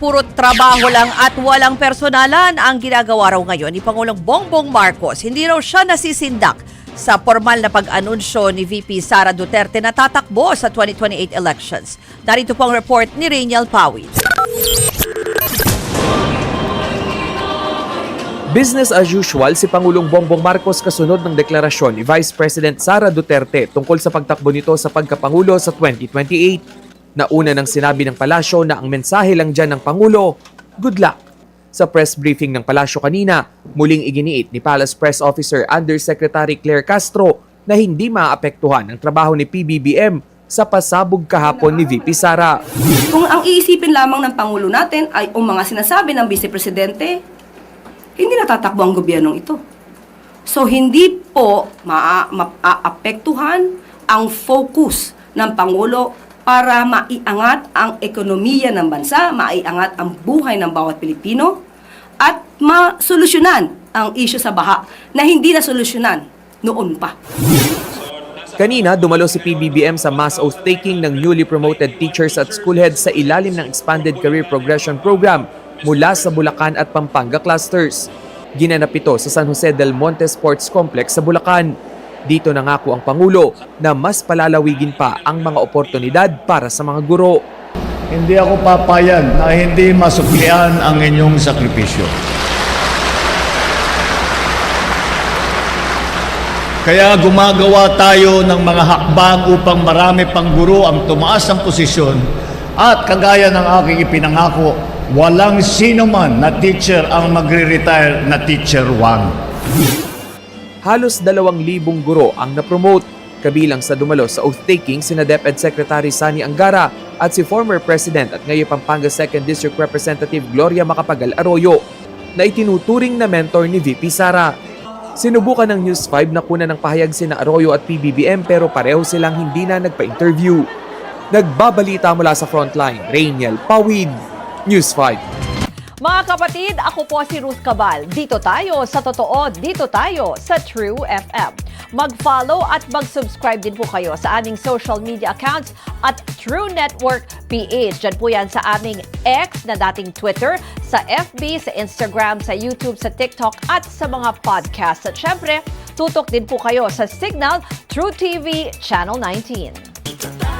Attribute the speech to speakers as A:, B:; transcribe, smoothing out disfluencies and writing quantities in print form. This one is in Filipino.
A: Puro trabaho lang at walang personalan ang ginagawa raw ngayon ni Pangulong Bongbong Marcos. Hindi raw siya nasisindak sa formal na pag-anunsyo ni VP Sara Duterte na tatakbo sa 2028 elections. Narito po ang report ni Rainiel Pawid.
B: Business as usual si Pangulong Bongbong Marcos kasunod ng deklarasyon ni Vice President Sara Duterte tungkol sa pagtakbo nito sa pagkapangulo sa 2028. Nauna nang sinabi ng palasyo na ang mensahe lang dyan ng Pangulo, good luck. Sa press briefing ng palasyo kanina, muling iginiit ni Palace Press Officer Undersecretary Claire Castro na hindi maapektuhan ang trabaho ni PBBM sa pasabog kahapon ni VP Sara.
C: Kung ang iisipin lamang ng Pangulo natin ay ang mga sinasabi ng Vice Presidente, hindi natatakbo ang gobyernong ito. So hindi po maapektuhan ang focus ng Pangulo para maiangat ang ekonomiya ng bansa, maiangat ang buhay ng bawat Pilipino, at masolusyonan ang isyu sa baha na hindi na solusyonan noon pa.
B: Kanina, dumalo si PBBM sa mass oath-taking ng newly promoted teachers at school heads sa ilalim ng Expanded Career Progression Program mula sa Bulacan at Pampanga clusters. Ginanap ito sa San Jose del Monte Sports Complex sa Bulacan. Dito nangako ang Pangulo na mas palalawigin pa ang mga oportunidad para sa mga guro.
D: Hindi ako papayag na hindi masuklian ang inyong sakripisyo. Kaya gumagawa tayo ng mga hakbang upang marami pang guro ang tumaas ang posisyon at kagaya ng aking ipinangako, walang sino man na teacher ang magre-retire na teacher 1.
B: Halos 2,000 guro ang napromote, kabilang sa dumalo sa oath-taking sina DepEd Secretary Sani Angara at si former President at ngayon Pampanga 2nd District Representative Gloria Macapagal Arroyo na itinuturing na mentor ni VP Sara. Sinubukan ng News 5 na kunan ng pahayag sina Arroyo at PBBM pero pareho silang hindi na nagpa-interview. Nagbabalita mula sa frontline, Rainiel Pawid, News 5.
A: Mga kapatid, ako po si Ruth Cabal. Dito tayo sa totoo, dito tayo sa True FM. Mag-follow at mag-subscribe din po kayo sa aming social media accounts at True Network PH. Diyan po yan sa aming X na dating Twitter, sa FB, sa Instagram, sa YouTube, sa TikTok at sa mga podcast. At syempre, tutok din po kayo sa Signal True TV Channel 19.